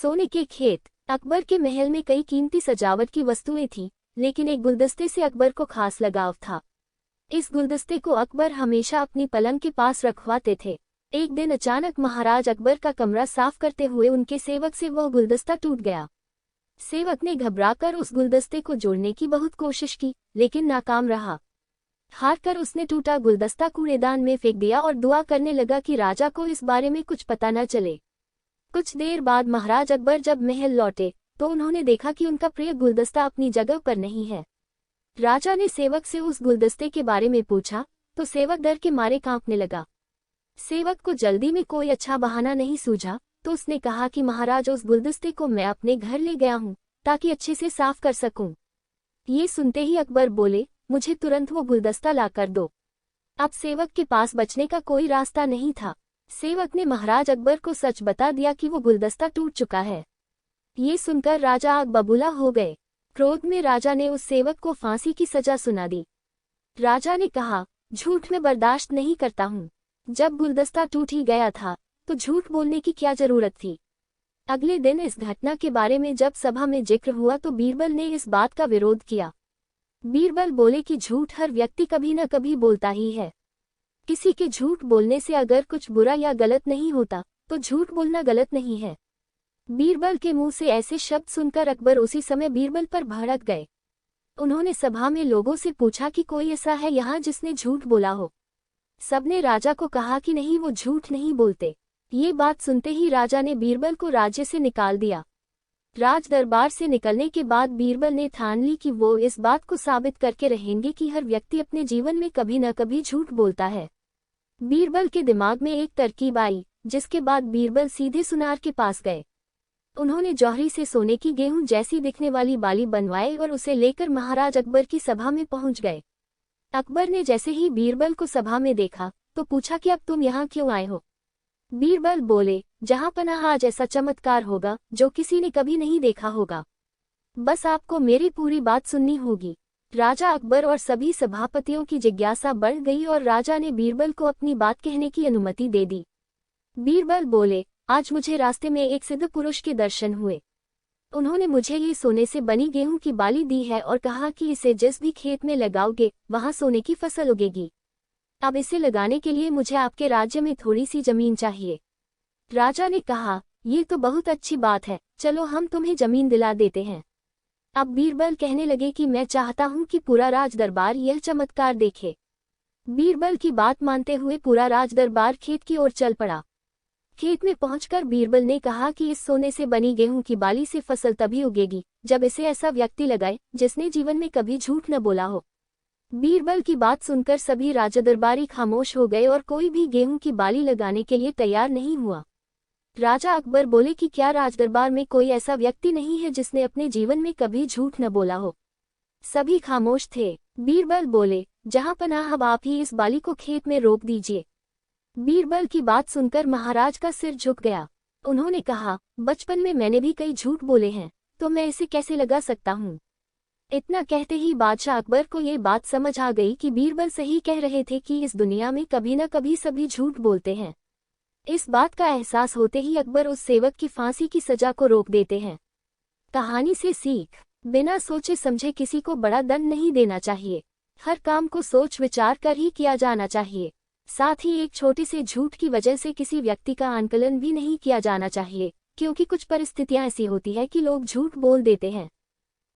सोने के खेत। अकबर के महल में कई कीमती सजावट की वस्तुएं थीं, लेकिन एक गुलदस्ते से अकबर को खास लगाव था। इस गुलदस्ते को अकबर हमेशा अपनी पलंग के पास रखवाते थे। एक दिन अचानक महाराज अकबर का कमरा साफ करते हुए उनके सेवक से वह गुलदस्ता टूट गया। सेवक ने घबराकर उस गुलदस्ते को जोड़ने की बहुत कोशिश की, लेकिन नाकाम रहा। हारकर उसने टूटा गुलदस्ता कूड़ेदान में फेंक दिया और दुआ करने लगा कि राजा को इस बारे में कुछ पता न चले। कुछ देर बाद महाराज अकबर जब महल लौटे तो उन्होंने देखा कि उनका प्रिय गुलदस्ता अपनी जगह पर नहीं है। राजा ने सेवक से उस गुलदस्ते के बारे में पूछा तो सेवक डर के मारे कांपने लगा। सेवक को जल्दी में कोई अच्छा बहाना नहीं सूझा तो उसने कहा कि महाराज, उस गुलदस्ते को मैं अपने घर ले गया हूँ ताकि अच्छे से साफ कर सकूं। ये सुनते ही अकबर बोले, मुझे तुरंत वो गुलदस्ता ला कर दो। अब सेवक के पास बचने का कोई रास्ता नहीं था। सेवक ने महाराज अकबर को सच बता दिया कि वो गुलदस्ता टूट चुका है। ये सुनकर राजा आग बबूला हो गए। क्रोध में राजा ने उस सेवक को फांसी की सजा सुना दी। राजा ने कहा, झूठ में बर्दाश्त नहीं करता हूँ। जब गुलदस्ता टूट ही गया था तो झूठ बोलने की क्या जरूरत थी। अगले दिन इस घटना के बारे में जब सभा में जिक्र हुआ तो बीरबल ने इस बात का विरोध किया। बीरबल बोले कि झूठ हर व्यक्ति कभी न कभी बोलता ही है। किसी के झूठ बोलने से अगर कुछ बुरा या गलत नहीं होता तो झूठ बोलना गलत नहीं है। बीरबल के मुंह से ऐसे शब्द सुनकर अकबर उसी समय बीरबल पर भड़क गए। उन्होंने सभा में लोगों से पूछा कि कोई ऐसा है यहाँ जिसने झूठ बोला हो। सबने राजा को कहा कि नहीं, वो झूठ नहीं बोलते। ये बात सुनते ही राजा ने बीरबल को राज्य से निकाल दिया। राज दरबार से निकलने के बाद बीरबल ने ठान ली कि वो इस बात को साबित करके रहेंगे कि हर व्यक्ति अपने जीवन में कभी न कभी झूठ बोलता है। बीरबल के दिमाग में एक तरकीब आई, जिसके बाद बीरबल सीधे सुनार के पास गए। उन्होंने जौहरी से सोने की गेहूं जैसी दिखने वाली बाली बनवाई और उसे लेकर महाराज अकबर की सभा में पहुंच गए। अकबर ने जैसे ही बीरबल को सभा में देखा तो पूछा कि अब तुम यहाँ क्यों आए हो। बीरबल बोले, जहाँ पनाह आज ऐसा चमत्कार होगा जो किसी ने कभी नहीं देखा होगा। बस आपको मेरी पूरी बात सुननी होगी। राजा अकबर और सभी सभापतियों की जिज्ञासा बढ़ गई और राजा ने बीरबल को अपनी बात कहने की अनुमति दे दी। बीरबल बोले, आज मुझे रास्ते में एक सिद्ध पुरुष के दर्शन हुए। उन्होंने मुझे ये सोने से बनी गेहूं की बाली दी है और कहा कि इसे जिस भी खेत में लगाओगे वहां सोने की फसल उगेगी। अब इसे लगाने के लिए मुझे आपके राज्य में थोड़ी सी जमीन चाहिए। राजा ने कहा, ये तो बहुत अच्छी बात है, चलो हम तुम्हें जमीन दिला देते हैं। अब बीरबल कहने लगे कि मैं चाहता हूं कि पूरा राज दरबार यह चमत्कार देखे। बीरबल की बात मानते हुए पूरा राज दरबार खेत की ओर चल पड़ा। खेत में पहुंचकर बीरबल ने कहा कि इस सोने से बनी गेहूं की बाली से फसल तभी उगेगी जब इसे ऐसा व्यक्ति लगाए जिसने जीवन में कभी झूठ न बोला हो। बीरबल की बात सुनकर सभी राजदरबारी खामोश हो गए और कोई भी गेहूं की बाली लगाने के लिए तैयार नहीं हुआ। राजा अकबर बोले कि क्या राजदरबार में कोई ऐसा व्यक्ति नहीं है जिसने अपने जीवन में कभी झूठ न बोला हो। सभी खामोश थे। बीरबल बोले, जहां पनाह अब आप ही इस बाली को खेत में रोप दीजिए। बीरबल की बात सुनकर महाराज का सिर झुक गया। उन्होंने कहा, बचपन में मैंने भी कई झूठ बोले हैं, तो मैं इसे कैसे लगा सकता हूँ। इतना कहते ही बादशाह अकबर को ये बात समझ आ गई कि बीरबल सही कह रहे थे कि इस दुनिया में कभी न कभी सभी झूठ बोलते हैं। इस बात का एहसास होते ही अकबर उस सेवक की फांसी की सजा को रोक देते हैं। कहानी से सीख, बिना सोचे समझे किसी को बड़ा दंड नहीं देना चाहिए। हर काम को सोच विचार कर ही किया जाना चाहिए। साथ ही एक छोटे से झूठ की वजह से किसी व्यक्ति का आंकलन भी नहीं किया जाना चाहिए, क्योंकि कुछ परिस्थितियां ऐसी होती है कि लोग झूठ बोल देते हैं।